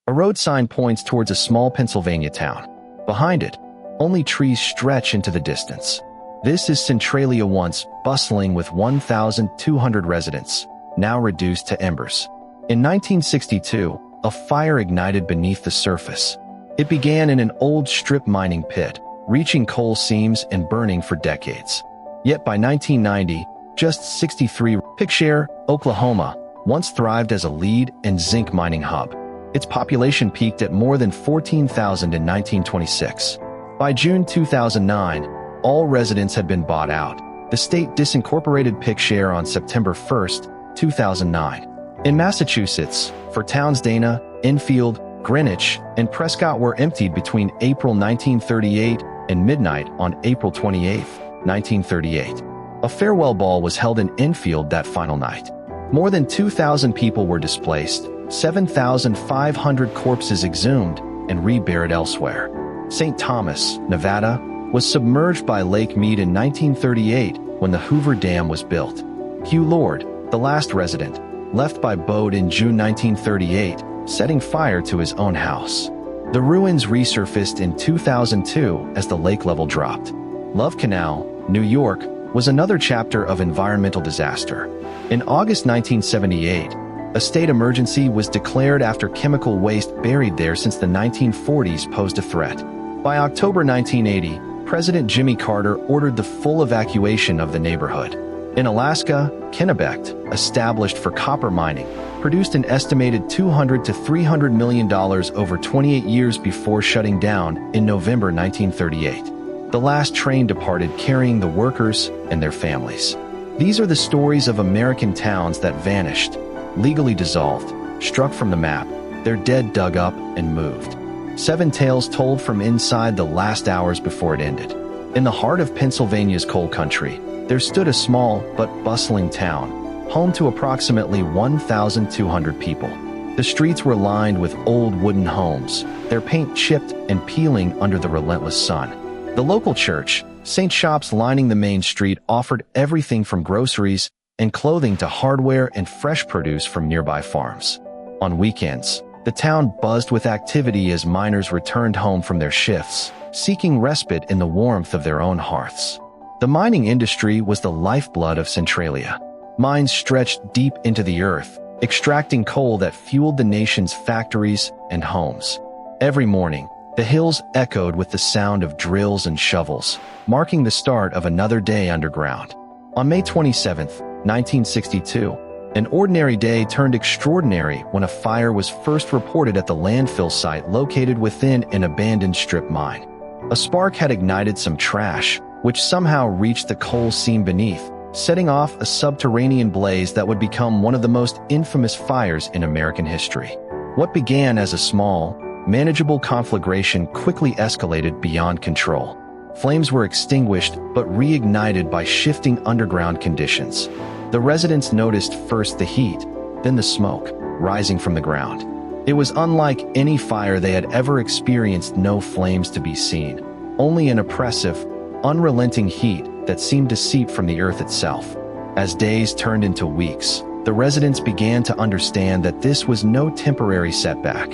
A road sign points towards a small Pennsylvania town. Behind it, only trees stretch into the distance. This is Centralia, once bustling with 1,200 residents, now reduced to embers. In 1962, a fire ignited beneath the surface. It began in an old strip mining pit, reaching coal seams and burning for decades. Yet by 1990, just 63 Pickshare, Oklahoma, once thrived as a lead and zinc mining hub. Its population peaked at more than 14,000 in 1926. By June 2009, all residents had been bought out. The state disincorporated Pickshare on September 1, 2009. In Massachusetts, for towns Dana, Enfield, Greenwich, and Prescott were emptied between April 1938 and midnight on April 28, 1938. A farewell ball was held in Enfield that final night. More than 2,000 people were displaced, 7,500 corpses exhumed and reburied elsewhere. St. Thomas, Nevada, was submerged by Lake Mead in 1938 when the Hoover Dam was built. Hugh Lord, the last resident, left by boat in June 1938, setting fire to his own house. The ruins resurfaced in 2002 as the lake level dropped. Love Canal, New York, was another chapter of environmental disaster. In August 1978, a state emergency was declared after chemical waste buried there since the 1940s posed a threat. By October 1980, President Jimmy Carter ordered the full evacuation of the neighborhood. In Alaska, Kennebec, established for copper mining, produced an estimated $200 to $300 million over 28 years before shutting down in November 1938. The last train departed carrying the workers and their families. These are the stories of American towns that vanished, legally dissolved, struck from the map, their dead dug up and moved. 7 tales told from inside the last hours before it ended. In the heart of Pennsylvania's coal country, there stood a small but bustling town, home to approximately 1,200 people. The streets were lined with old wooden homes, their paint chipped and peeling under the relentless sun. The local church, St. Shops lining the main street, offered everything from groceries and clothing to hardware and fresh produce from nearby farms. On weekends, the town buzzed with activity as miners returned home from their shifts, seeking respite in the warmth of their own hearths. The mining industry was the lifeblood of Centralia. Mines stretched deep into the earth, extracting coal that fueled the nation's factories and homes. Every morning, the hills echoed with the sound of drills and shovels, marking the start of another day underground. On May 27, 1962, an ordinary day turned extraordinary when a fire was first reported at the landfill site located within an abandoned strip mine. A spark had ignited some trash, which somehow reached the coal seam beneath, setting off a subterranean blaze that would become one of the most infamous fires in American history. What began as a small, manageable conflagration quickly escalated beyond control. Flames were extinguished but reignited by shifting underground conditions. The residents noticed first the heat, then the smoke, rising from the ground. It was unlike any fire they had ever experienced. No flames to be seen, only an oppressive, unrelenting heat that seemed to seep from the earth itself. As days turned into weeks, the residents began to understand that this was no temporary setback.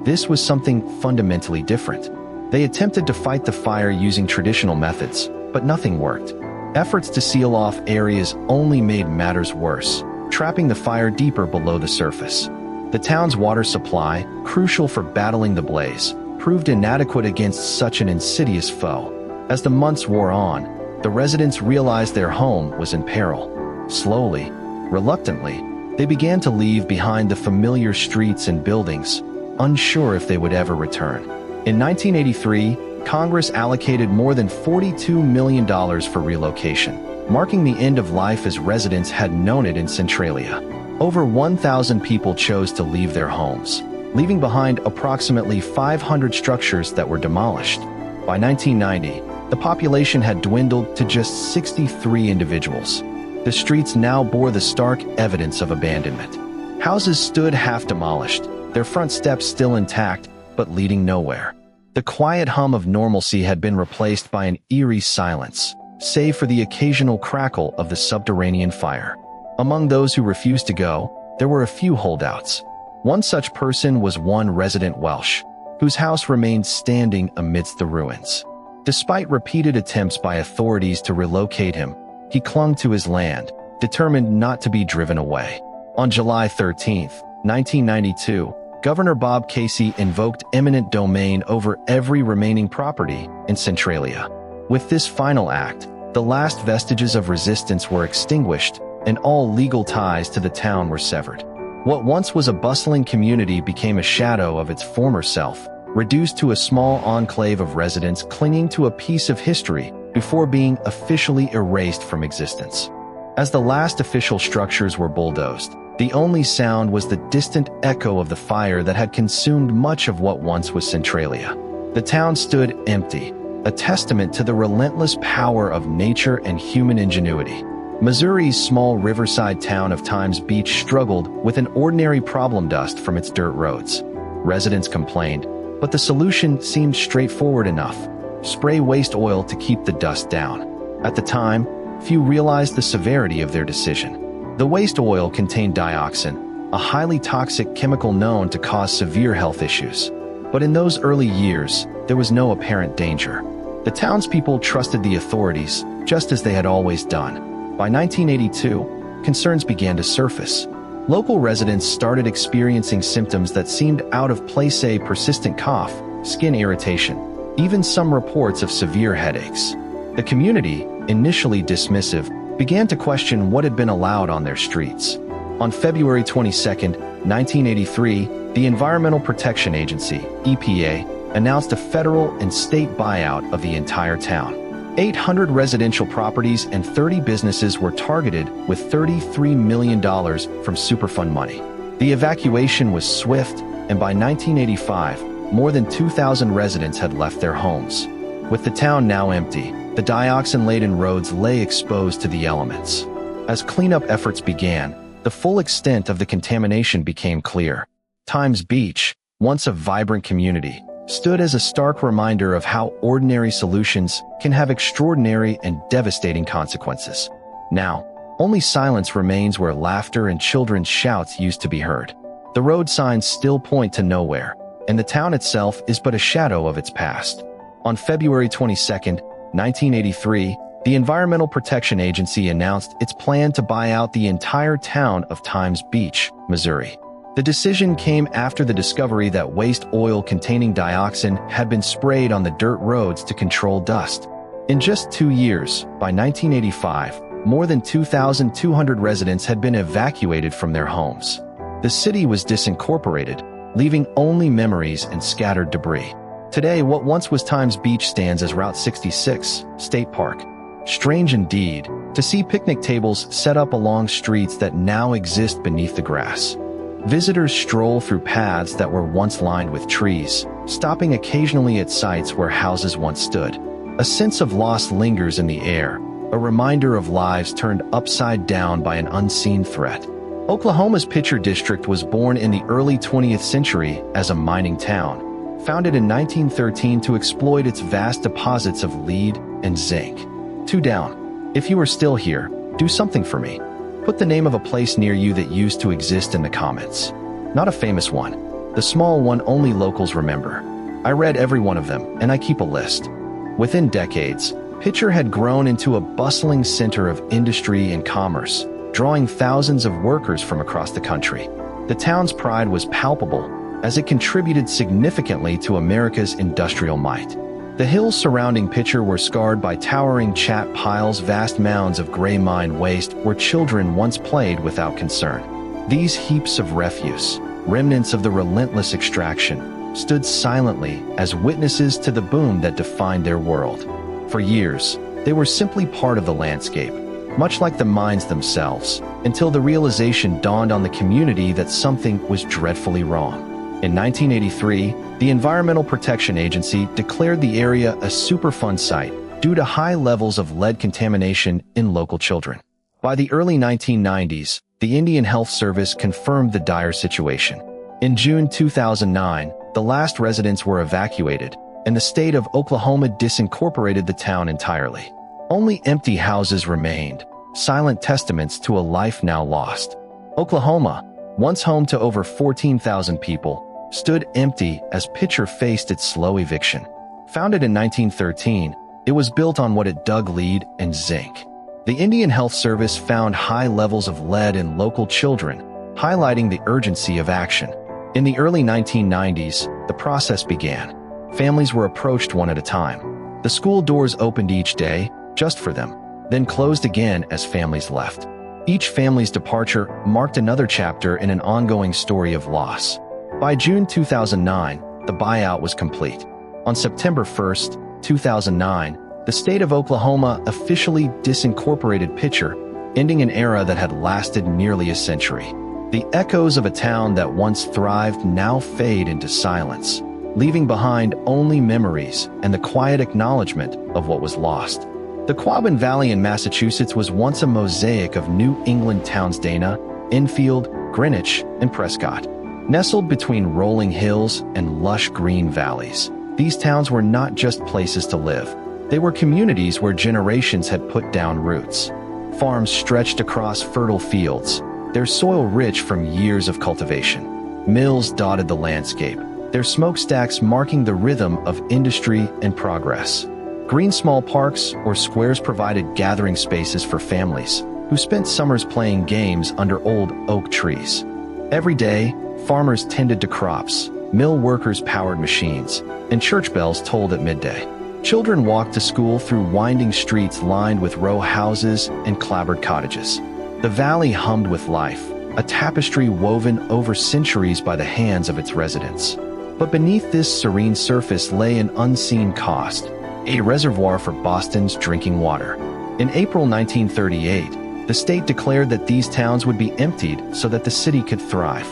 This was something fundamentally different. They attempted to fight the fire using traditional methods, but nothing worked. Efforts to seal off areas only made matters worse, trapping the fire deeper below the surface. The town's water supply, crucial for battling the blaze, proved inadequate against such an insidious foe. As the months wore on, the residents realized their home was in peril. Slowly, reluctantly, they began to leave behind the familiar streets and buildings, unsure if they would ever return. In 1983, Congress allocated more than $42 million for relocation, marking the end of life as residents had known it in Centralia. Over 1,000 people chose to leave their homes, leaving behind approximately 500 structures that were demolished. By 1990, the population had dwindled to just 63 individuals. The streets now bore the stark evidence of abandonment. Houses stood half demolished, their front steps still intact, but leading nowhere. The quiet hum of normalcy had been replaced by an eerie silence, save for the occasional crackle of the subterranean fire. Among those who refused to go, there were a few holdouts. One such person was one resident Welsh, whose house remained standing amidst the ruins. Despite repeated attempts by authorities to relocate him, he clung to his land, determined not to be driven away. On July 13, 1992, Governor Bob Casey invoked eminent domain over every remaining property in Centralia. With this final act, the last vestiges of resistance were extinguished, and all legal ties to the town were severed. What once was a bustling community became a shadow of its former self, reduced to a small enclave of residents clinging to a piece of history before being officially erased from existence. As the last official structures were bulldozed, the only sound was the distant echo of the fire that had consumed much of what once was Centralia. The town stood empty, a testament to the relentless power of nature and human ingenuity. Missouri's small riverside town of Times Beach struggled with an ordinary problem: dust from its dirt roads. Residents complained, but the solution seemed straightforward enough: spray waste oil to keep the dust down. At the time, few realized the severity of their decision. The waste oil contained dioxin, a highly toxic chemical known to cause severe health issues. But in those early years, there was no apparent danger. The townspeople trusted the authorities, just as they had always done. By 1982, concerns began to surface. Local residents started experiencing symptoms that seemed out of place: a persistent cough, skin irritation, even some reports of severe headaches. The community, initially dismissive, began to question what had been allowed on their streets. On February 22, 1983, the Environmental Protection Agency, EPA, announced a federal and state buyout of the entire town. 800 residential properties and 30 businesses were targeted with $33 million from Superfund money. The evacuation was swift, and by 1985, more than 2,000 residents had left their homes. With the town now empty, the dioxin-laden roads lay exposed to the elements. As cleanup efforts began, the full extent of the contamination became clear. Times Beach, once a vibrant community, stood as a stark reminder of how ordinary solutions can have extraordinary and devastating consequences. Now, only silence remains where laughter and children's shouts used to be heard. The road signs still point to nowhere, and the town itself is but a shadow of its past. On February 22, 1983, the Environmental Protection Agency announced its plan to buy out the entire town of Times Beach, Missouri. The decision came after the discovery that waste oil containing dioxin had been sprayed on the dirt roads to control dust. In just 2 years, by 1985, more than 2,200 residents had been evacuated from their homes. The city was disincorporated, leaving only memories and scattered debris. Today, what once was Times Beach stands as Route 66, State Park. Strange indeed, to see picnic tables set up along streets that now exist beneath the grass. Visitors stroll through paths that were once lined with trees, stopping occasionally at sites where houses once stood. A sense of loss lingers in the air, a reminder of lives turned upside down by an unseen threat. Oklahoma's Pitcher District was born in the early 20th century as a mining town, founded in 1913 to exploit its vast deposits of lead and zinc. 2 down. If you are still here, do something for me. Put the name of a place near you that used to exist in the comments. Not a famous one. The small one only locals remember. I read every one of them, and I keep a list. Within decades, Pitcher had grown into a bustling center of industry and commerce, drawing thousands of workers from across the country. The town's pride was palpable, as it contributed significantly to America's industrial might. The hills surrounding Pitcher were scarred by towering chat piles, vast mounds of gray mine waste where children once played without concern. These heaps of refuse, remnants of the relentless extraction, stood silently as witnesses to the boom that defined their world. For years, they were simply part of the landscape, much like the mines themselves, until the realization dawned on the community that something was dreadfully wrong. In 1983, the Environmental Protection Agency declared the area a Superfund site due to high levels of lead contamination in local children. By the early 1990s, the Indian Health Service confirmed the dire situation. In June 2009, the last residents were evacuated, and the state of Oklahoma disincorporated the town entirely. Only empty houses remained, silent testaments to a life now lost. Oklahoma, once home to over 14,000 people, stood empty as Pitcher faced its slow eviction. Founded in 1913, it was built on what it dug lead and zinc. The Indian Health Service found high levels of lead in local children, highlighting the urgency of action. In the early 1990s, the process began. Families were approached one at a time. The school doors opened each day, just for them, then closed again as families left. Each family's departure marked another chapter in an ongoing story of loss. By June 2009, the buyout was complete. On September 1, 2009, the state of Oklahoma officially disincorporated Pitcher, ending an era that had lasted nearly a century. The echoes of a town that once thrived now fade into silence, leaving behind only memories and the quiet acknowledgement of what was lost. The Quabbin Valley in Massachusetts was once a mosaic of New England towns: Dana, Enfield, Greenwich, and Prescott. Nestled between rolling hills and lush green valleys, these towns were not just places to live. They were communities where generations had put down roots. Farms stretched across fertile fields, their soil rich from years of cultivation. Mills dotted the landscape, their smokestacks marking the rhythm of industry and progress. Green small parks or squares provided gathering spaces for families who spent summers playing games under old oak trees. Every day, farmers tended to crops, mill workers powered machines, and church bells tolled at midday. Children walked to school through winding streets lined with row houses and clapboard cottages. The valley hummed with life, a tapestry woven over centuries by the hands of its residents. But beneath this serene surface lay an unseen cost: a reservoir for Boston's drinking water. In April 1938, the state declared that these towns would be emptied so that the city could thrive.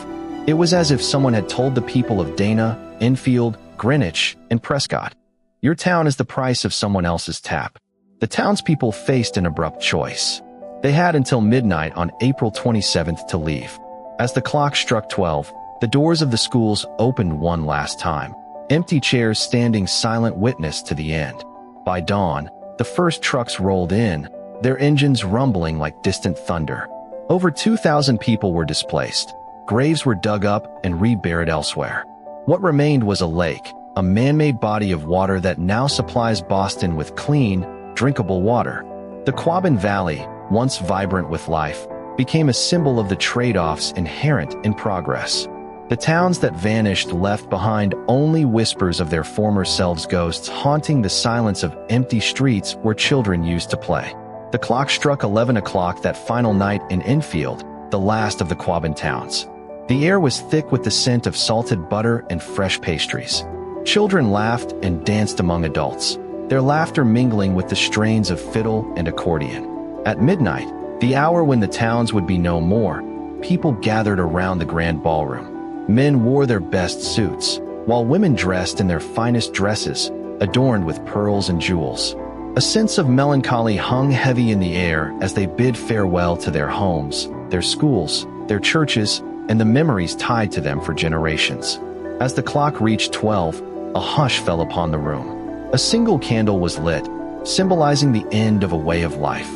It was as if someone had told the people of Dana, Enfield, Greenwich, and Prescott, "Your town is the price of someone else's tap." The townspeople faced an abrupt choice. They had until midnight on April 27th to leave. As the clock struck 12, the doors of the schools opened one last time, empty chairs standing silent witness to the end. By dawn, the first trucks rolled in, their engines rumbling like distant thunder. Over 2,000 people were displaced. Graves were dug up and reburied elsewhere. What remained was a lake, a man-made body of water that now supplies Boston with clean, drinkable water. The Quabbin Valley, once vibrant with life, became a symbol of the trade-offs inherent in progress. The towns that vanished left behind only whispers of their former selves, ghosts haunting the silence of empty streets where children used to play. The clock struck 11 o'clock that final night in Enfield, the last of the Quabbin towns. The air was thick with the scent of salted butter and fresh pastries. Children laughed and danced among adults, their laughter mingling with the strains of fiddle and accordion. At midnight, the hour when the towns would be no more, people gathered around the grand ballroom. Men wore their best suits, while women dressed in their finest dresses, adorned with pearls and jewels. A sense of melancholy hung heavy in the air as they bid farewell to their homes, their schools, their churches, and the memories tied to them for generations. As the clock reached 12, a hush fell upon the room. A single candle was lit, symbolizing the end of a way of life.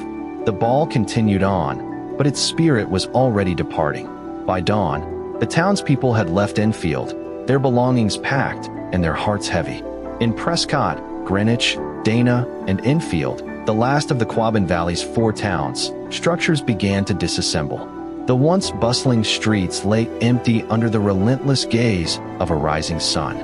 The ball continued on, but its spirit was already departing. By dawn, the townspeople had left Enfield, their belongings packed and their hearts heavy. In Prescott, Greenwich, Dana, and Enfield, the last of the Quabbin Valley's 4 towns, structures began to disassemble. The once bustling streets lay empty under the relentless gaze of a rising sun.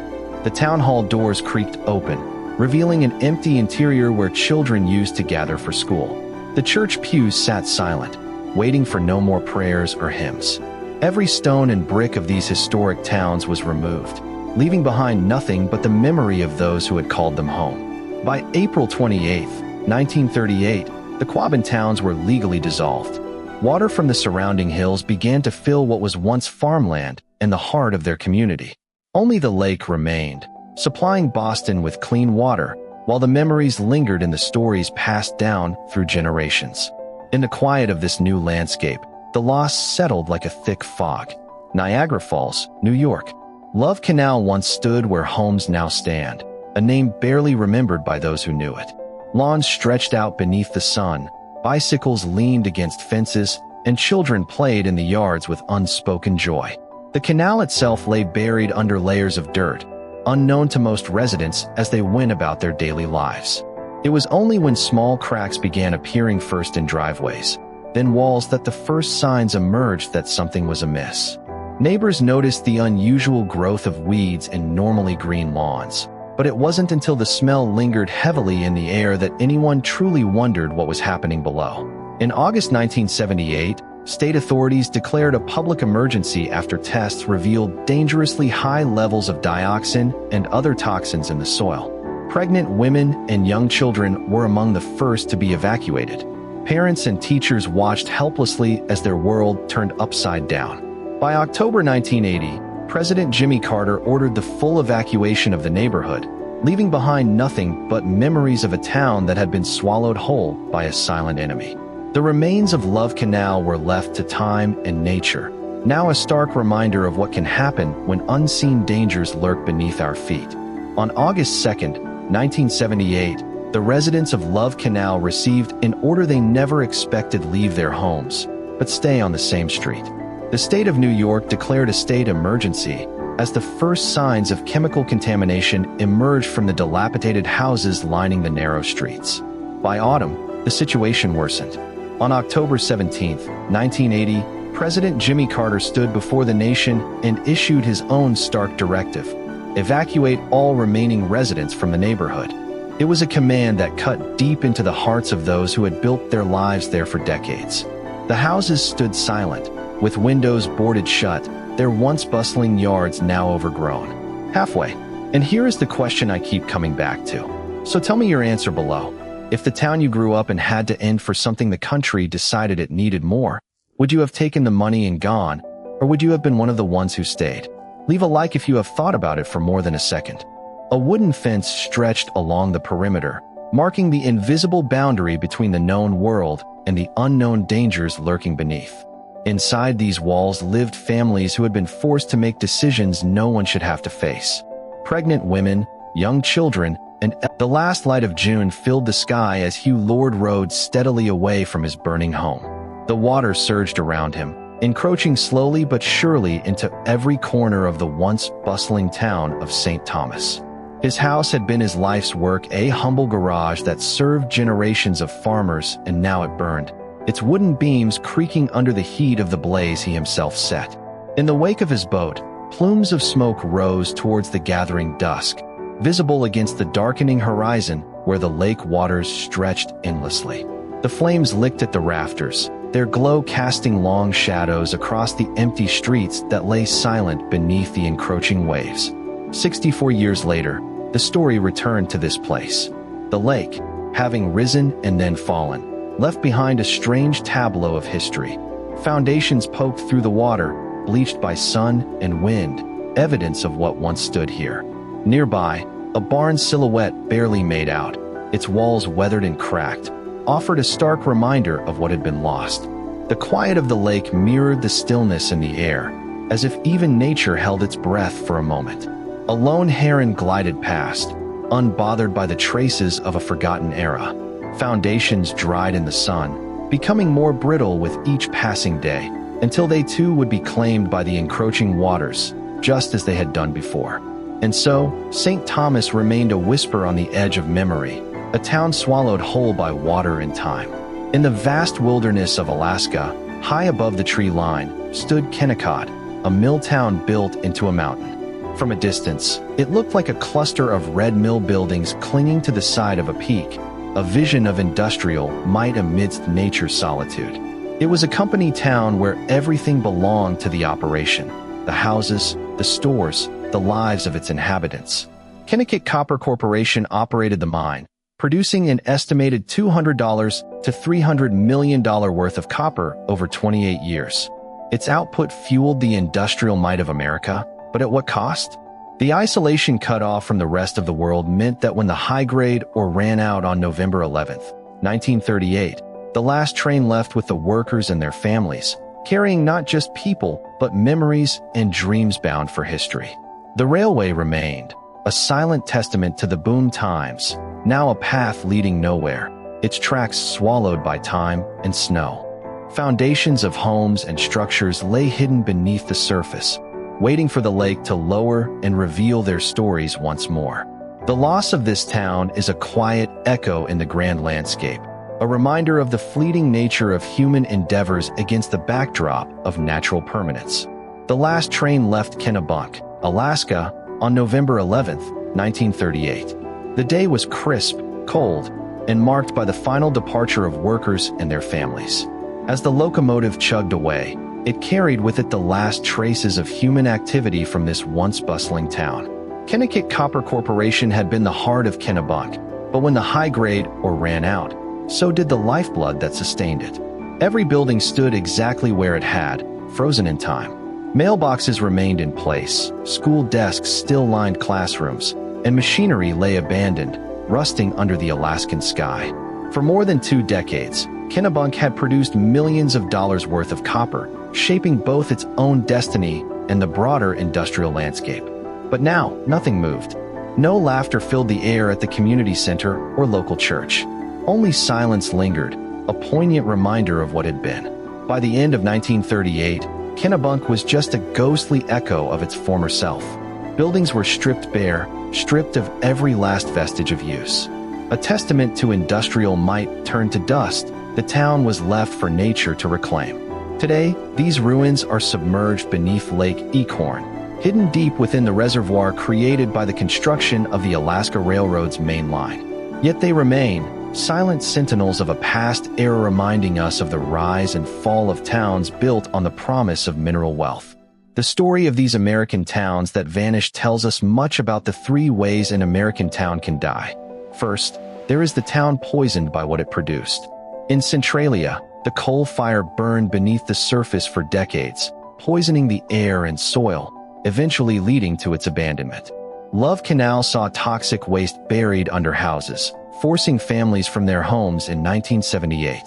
The town hall doors creaked open, revealing an empty interior where children used to gather for school. The church pews sat silent, waiting for no more prayers or hymns. Every stone and brick of these historic towns was removed, leaving behind nothing but the memory of those who had called them home. By April 28, 1938, the Quabbin towns were legally dissolved. Water from the surrounding hills began to fill what was once farmland in the heart of their community. Only the lake remained, supplying Boston with clean water, while the memories lingered in the stories passed down through generations. In the quiet of this new landscape, the loss settled like a thick fog. Niagara Falls, New York. Love Canal once stood where homes now stand, a name barely remembered by those who knew it. Lawns stretched out beneath the sun, bicycles leaned against fences, and children played in the yards with unspoken joy. The canal itself lay buried under layers of dirt, unknown to most residents as they went about their daily lives. It was only when small cracks began appearing first in driveways, then walls, that the first signs emerged that something was amiss. Neighbors noticed the unusual growth of weeds in normally green lawns, but it wasn't until the smell lingered heavily in the air that anyone truly wondered what was happening below. In August 1978, state authorities declared a public emergency after tests revealed dangerously high levels of dioxin and other toxins in the soil. Pregnant women and young children were among the first to be evacuated. Parents and teachers watched helplessly as their world turned upside down. By October 1980, President Jimmy Carter ordered the full evacuation of the neighborhood, leaving behind nothing but memories of a town that had been swallowed whole by a silent enemy. The remains of Love Canal were left to time and nature, now a stark reminder of what can happen when unseen dangers lurk beneath our feet. On August 2, 1978, the residents of Love Canal received an order they never expected: leave their homes, but stay on the same street. The state of New York declared a state emergency as the first signs of chemical contamination emerged from the dilapidated houses lining the narrow streets. By autumn, the situation worsened. On October 17, 1980, President Jimmy Carter stood before the nation and issued his own stark directive: evacuate all remaining residents from the neighborhood. It was a command that cut deep into the hearts of those who had built their lives there for decades. The houses stood silent, with windows boarded shut, their once bustling yards now overgrown. Halfway. And here is the question I keep coming back to. So tell me your answer below. If the town you grew up in had to end for something the country decided it needed more, would you have taken the money and gone, or would you have been one of the ones who stayed? Leave a like if you have thought about it for more than a second. A wooden fence stretched along the perimeter, marking the invisible boundary between the known world and the unknown dangers lurking beneath. Inside these walls lived families who had been forced to make decisions no one should have to face. Pregnant women, young children, and the last light of June filled the sky as Hugh Lord rode steadily away from his burning home. The water surged around him, encroaching slowly but surely into every corner of the once bustling town of St. Thomas. His house had been his life's work, a humble garage that served generations of farmers, and now it burned, its wooden beams creaking under the heat of the blaze he himself set. In the wake of his boat, plumes of smoke rose towards the gathering dusk, visible against the darkening horizon where the lake waters stretched endlessly. The flames licked at the rafters, their glow casting long shadows across the empty streets that lay silent beneath the encroaching waves. 64 years later, the story returned to this place. The lake, having risen and then fallen, left behind a strange tableau of history. Foundations poked through the water, bleached by sun and wind, evidence of what once stood here. Nearby, a barn silhouette barely made out, its walls weathered and cracked, offered a stark reminder of what had been lost. The quiet of the lake mirrored the stillness in the air, as if even nature held its breath for a moment. A lone heron glided past, unbothered by the traces of a forgotten era. Foundations dried in the sun, becoming more brittle with each passing day, until they too would be claimed by the encroaching waters, just as they had done before. And so, St. Thomas remained a whisper on the edge of memory, a town swallowed whole by water and time. In the vast wilderness of Alaska, high above the tree line, stood Kennecott, a mill town built into a mountain. From a distance, it looked like a cluster of red mill buildings clinging to the side of a peak, a vision of industrial might amidst nature's solitude. It was a company town where everything belonged to the operation: the houses, the stores, the lives of its inhabitants. Kennecott Copper Corporation operated the mine, producing an estimated $200 to $300 million worth of copper over 28 years. Its output fueled the industrial might of America, but at what cost? The isolation cut off from the rest of the world meant that when the high grade ore ran out on November 11, 1938, the last train left with the workers and their families, carrying not just people, but memories and dreams bound for history. The railway remained, a silent testament to the boom times, now a path leading nowhere, its tracks swallowed by time and snow. Foundations of homes and structures lay hidden beneath the surface, waiting for the lake to lower and reveal their stories once more. The loss of this town is a quiet echo in the grand landscape, a reminder of the fleeting nature of human endeavors against the backdrop of natural permanence. The last train left Kennebunk, Alaska, on November 11, 1938. The day was crisp, cold, and marked by the final departure of workers and their families. As the locomotive chugged away, it carried with it the last traces of human activity from this once bustling town. Kennecott Copper Corporation had been the heart of Kennebunk, but when the high-grade ore ran out, so did the lifeblood that sustained it. Every building stood exactly where it had, frozen in time. Mailboxes remained in place, school desks still lined classrooms, and machinery lay abandoned, rusting under the Alaskan sky. For more than 2 decades, Kennebunk had produced millions of dollars worth of copper, shaping both its own destiny and the broader industrial landscape. But now, nothing moved. No laughter filled the air at the community center or local church. Only silence lingered, a poignant reminder of what had been. By the end of 1938, Kennebunk was just a ghostly echo of its former self. Buildings were stripped bare, stripped of every last vestige of use. A testament to industrial might turned to dust, the town was left for nature to reclaim. Today, these ruins are submerged beneath Lake Elkhorn, hidden deep within the reservoir created by the construction of the Alaska Railroad's main line. Yet they remain, silent sentinels of a past era reminding us of the rise and fall of towns built on the promise of mineral wealth. The story of these American towns that vanished tells us much about the 3 ways an American town can die. First, there is the town poisoned by what it produced. In Centralia, the coal fire burned beneath the surface for decades, poisoning the air and soil, eventually leading to its abandonment. Love Canal saw toxic waste buried under houses, forcing families from their homes in 1978.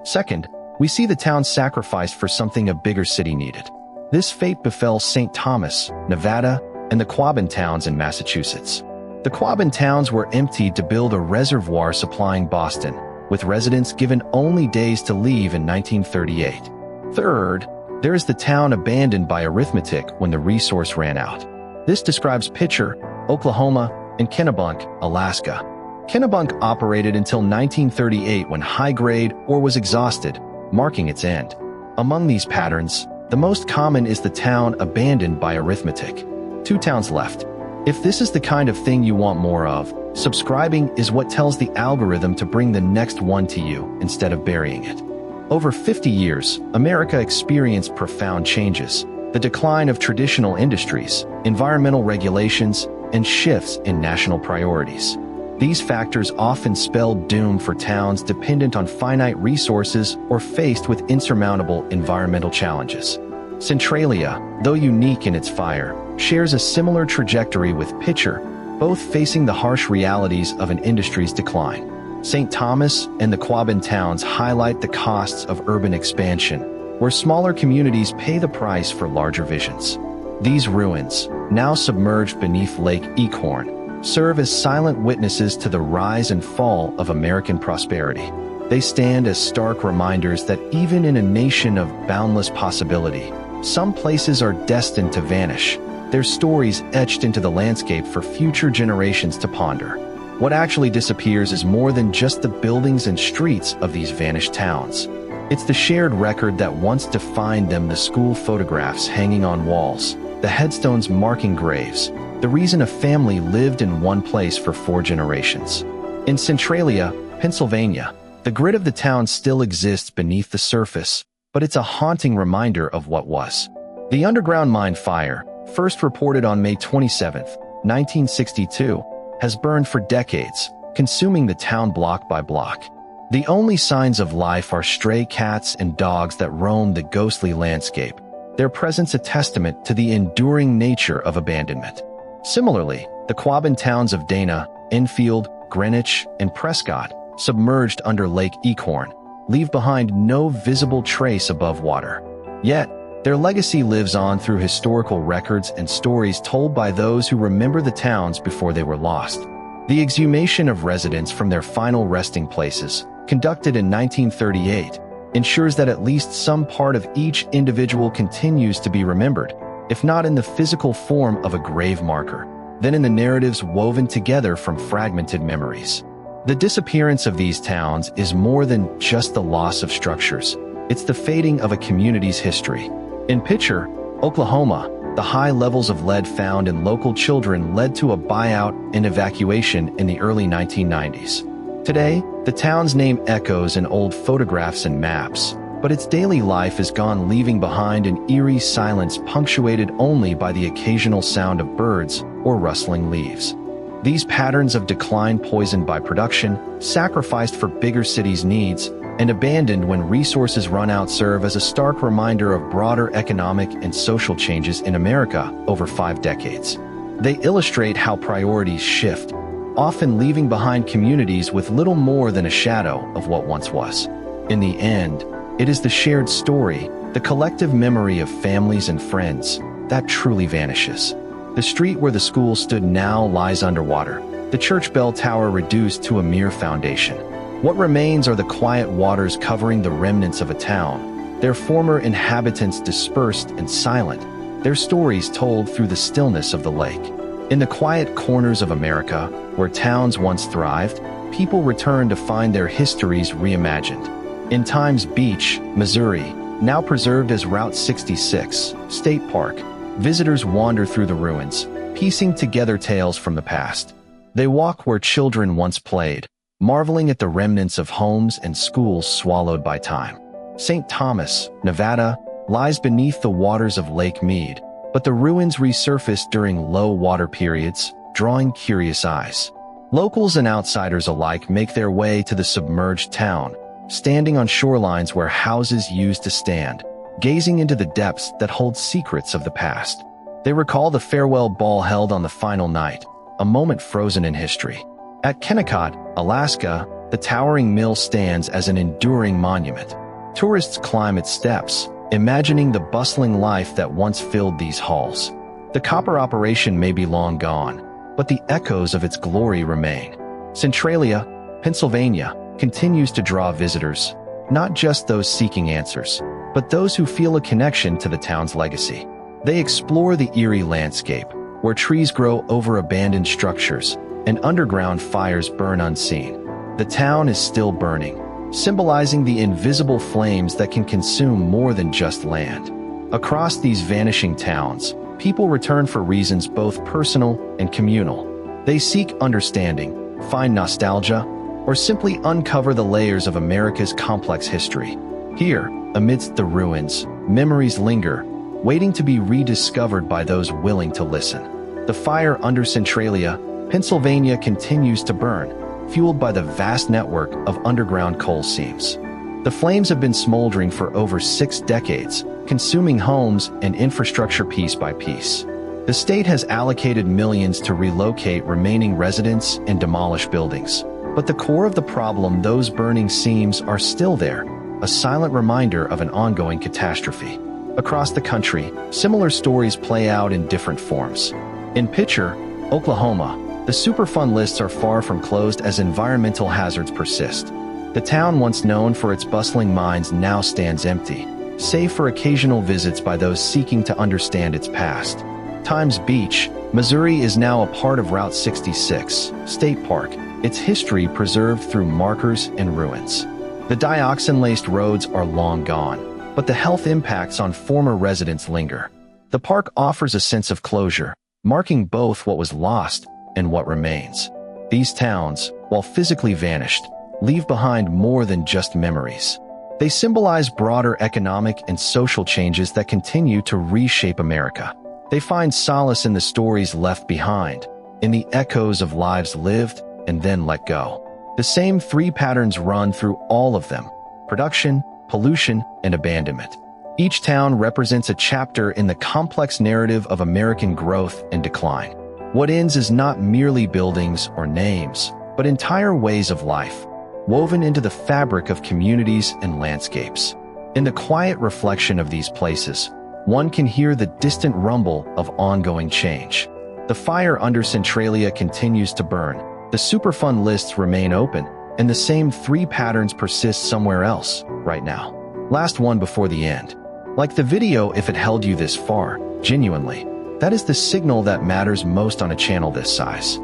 Second, we see the town sacrificed for something a bigger city needed. This fate befell St. Thomas, Nevada, and the Quabbin towns in Massachusetts. The Quabbin towns were emptied to build a reservoir supplying Boston, with residents given only days to leave in 1938. Third, there is the town abandoned by arithmetic when the resource ran out. This describes Pitcher, Oklahoma, and Kennebunk, Alaska. Kennebunk operated until 1938 when high-grade ore was exhausted, marking its end. Among these patterns, the most common is the town abandoned by arithmetic. 2 towns left. If this is the kind of thing you want more of, subscribing is what tells the algorithm to bring the next one to you instead of burying it. Over 50 years, America experienced profound changes. The decline of traditional industries, environmental regulations, and shifts in national priorities. These factors often spelled doom for towns dependent on finite resources or faced with insurmountable environmental challenges. Centralia, though unique in its fire, shares a similar trajectory with Pitcher, both facing the harsh realities of an industry's decline. St. Thomas and the Quabbin towns highlight the costs of urban expansion, where smaller communities pay the price for larger visions. These ruins, now submerged beneath Lake Elkhorn, serve as silent witnesses to the rise and fall of American prosperity. They stand as stark reminders that even in a nation of boundless possibility, some places are destined to vanish, their stories etched into the landscape for future generations to ponder. What actually disappears is more than just the buildings and streets of these vanished towns. It's the shared record that once defined them, the school photographs hanging on walls, the headstones marking graves, the reason a family lived in one place for 4 generations. In Centralia, Pennsylvania, the grit of the town still exists beneath the surface, but it's a haunting reminder of what was. The underground mine fire, first reported on May 27, 1962, has burned for decades, consuming the town block by block. The only signs of life are stray cats and dogs that roam the ghostly landscape, their presence a testament to the enduring nature of abandonment. Similarly, the Quabbin towns of Dana, Enfield, Greenwich, and Prescott, submerged under Lake Elkhorn, leave behind no visible trace above water. Yet, their legacy lives on through historical records and stories told by those who remember the towns before they were lost. The exhumation of residents from their final resting places, conducted in 1938, ensures that at least some part of each individual continues to be remembered, if not in the physical form of a grave marker, then in the narratives woven together from fragmented memories. The disappearance of these towns is more than just the loss of structures. It's the fading of a community's history. In Pitcher, Oklahoma, the high levels of lead found in local children led to a buyout and evacuation in the early 1990s. Today, the town's name echoes in old photographs and maps, but its daily life is gone, leaving behind an eerie silence punctuated only by the occasional sound of birds or rustling leaves. These patterns of decline, poisoned by production, sacrificed for bigger cities' needs, and abandoned when resources run out, serve as a stark reminder of broader economic and social changes in America over 5 decades. They illustrate how priorities shift, often leaving behind communities with little more than a shadow of what once was. In the end, it is the shared story, the collective memory of families and friends, that truly vanishes. The street where the school stood now lies underwater, the church bell tower reduced to a mere foundation. What remains are the quiet waters covering the remnants of a town, their former inhabitants dispersed and silent, their stories told through the stillness of the lake. In the quiet corners of America, where towns once thrived, people return to find their histories reimagined. In Times Beach, Missouri, now preserved as Route 66 State Park, visitors wander through the ruins, piecing together tales from the past. They walk where children once played, marveling at the remnants of homes and schools swallowed by time. St. Thomas, Nevada, lies beneath the waters of Lake Mead, but the ruins resurface during low water periods, drawing curious eyes. Locals and outsiders alike make their way to the submerged town, standing on shorelines where houses used to stand, gazing into the depths that hold secrets of the past. They recall the farewell ball held on the final night, a moment frozen in history. At Kennecott, Alaska, the towering mill stands as an enduring monument. Tourists climb its steps, imagining the bustling life that once filled these halls. The copper operation may be long gone, but the echoes of its glory remain. Centralia, Pennsylvania, continues to draw visitors, not just those seeking answers, but those who feel a connection to the town's legacy. They explore the eerie landscape, where trees grow over abandoned structures, and underground fires burn unseen. The town is still burning, symbolizing the invisible flames that can consume more than just land. Across these vanishing towns, people return for reasons both personal and communal. They seek understanding, find nostalgia, or simply uncover the layers of America's complex history. Here, amidst the ruins, memories linger, waiting to be rediscovered by those willing to listen. The fire under Centralia, Pennsylvania continues to burn, fueled by the vast network of underground coal seams. The flames have been smoldering for over 6 decades, consuming homes and infrastructure piece by piece. The state has allocated millions to relocate remaining residents and demolish buildings. But the core of the problem, those burning seams, are still there, a silent reminder of an ongoing catastrophe. Across the country, similar stories play out in different forms. In Pitcher, Oklahoma, the Superfund lists are far from closed as environmental hazards persist. The town, once known for its bustling mines, now stands empty, save for occasional visits by those seeking to understand its past. Times Beach, Missouri is now a part of Route 66 State Park, its history preserved through markers and ruins. The dioxin-laced roads are long gone, but the health impacts on former residents linger. The park offers a sense of closure, marking both what was lost and what remains. These towns, while physically vanished, leave behind more than just memories. They symbolize broader economic and social changes that continue to reshape America. They find solace in the stories left behind, in the echoes of lives lived and then let go. The same 3 patterns run through all of them: production, pollution, and abandonment. Each town represents a chapter in the complex narrative of American growth and decline. What ends is not merely buildings or names, but entire ways of life, woven into the fabric of communities and landscapes. In the quiet reflection of these places, one can hear the distant rumble of ongoing change. The fire under Centralia continues to burn, the Superfund lists remain open, and the same 3 patterns persist somewhere else, right now. Last one before the end. Like the video if it held you this far, genuinely. That is the signal that matters most on a channel this size.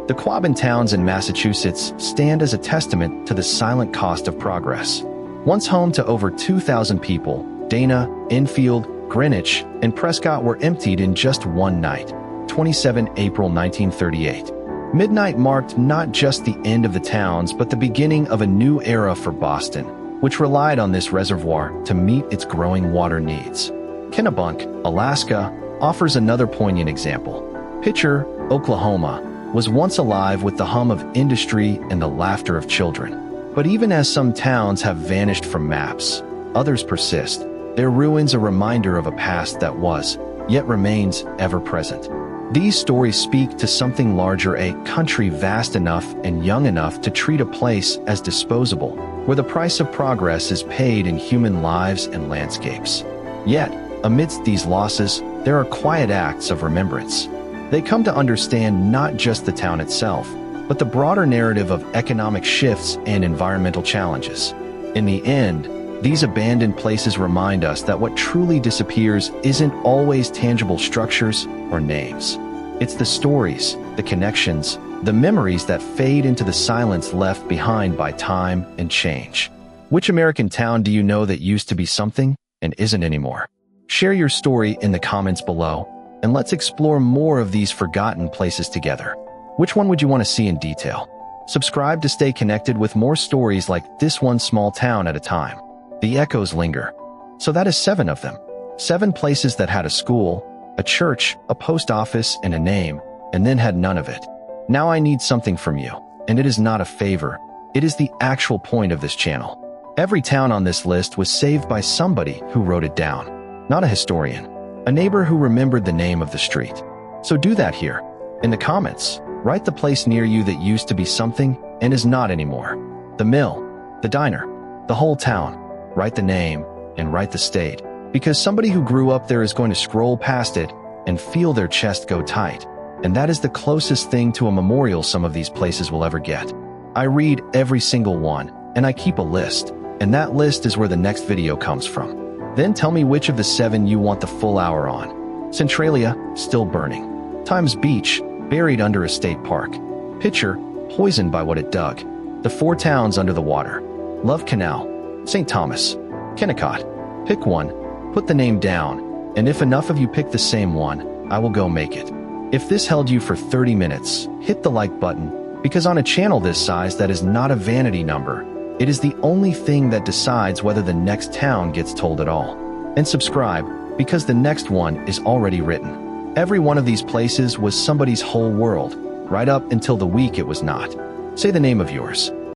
The Quabbin towns in Massachusetts stand as a testament to the silent cost of progress. Once home to over 2,000 people, Dana, Enfield, Greenwich, and Prescott were emptied in just one night, 27 April 1938. Midnight marked not just the end of the towns but the beginning of a new era for Boston, which relied on this reservoir to meet its growing water needs. Kennebunk, Alaska, offers another poignant example. Picture, Oklahoma, was once alive with the hum of industry and the laughter of children. But even as some towns have vanished from maps, others persist, their ruins a reminder of a past that was, yet remains, ever present. These stories speak to something larger, a country vast enough and young enough to treat a place as disposable, where the price of progress is paid in human lives and landscapes. Yet, amidst these losses, there are quiet acts of remembrance. They come to understand not just the town itself, but the broader narrative of economic shifts and environmental challenges. In the end, these abandoned places remind us that what truly disappears isn't always tangible structures or names. It's the stories, the connections, the memories that fade into the silence left behind by time and change. Which American town do you know that used to be something and isn't anymore? Share your story in the comments below, and let's explore more of these forgotten places together. Which one would you want to see in detail? Subscribe to stay connected with more stories like this, one small town at a time. The echoes linger. So that is 7 of them. 7 places that had a school, a church, a post office, and a name, and then had none of it. Now I need something from you, and it is not a favor. It is the actual point of this channel. Every town on this list was saved by somebody who wrote it down. Not a historian. A neighbor who remembered the name of the street. So do that here. In the comments, write the place near you that used to be something and is not anymore. The mill, the diner, the whole town. Write the name and write the state, because somebody who grew up there is going to scroll past it and feel their chest go tight. And that is the closest thing to a memorial some of these places will ever get. I read every single one, and I keep a list, and that list is where the next video comes from. Then tell me which of the 7 you want the full hour on. Centralia, still burning. Times Beach, buried under a state park. Pitcher, poisoned by what it dug. The 4 towns under the water. Love Canal, St. Thomas, Kennecott. Pick one, put the name down, and if enough of you pick the same one, I will go make it. If this held you for 30 minutes, hit the like button, because on a channel this size that is not a vanity number, it is the only thing that decides whether the next town gets told at all. And subscribe, because the next one is already written. Every one of these places was somebody's whole world, right up until the week it was not. Say the name of yours.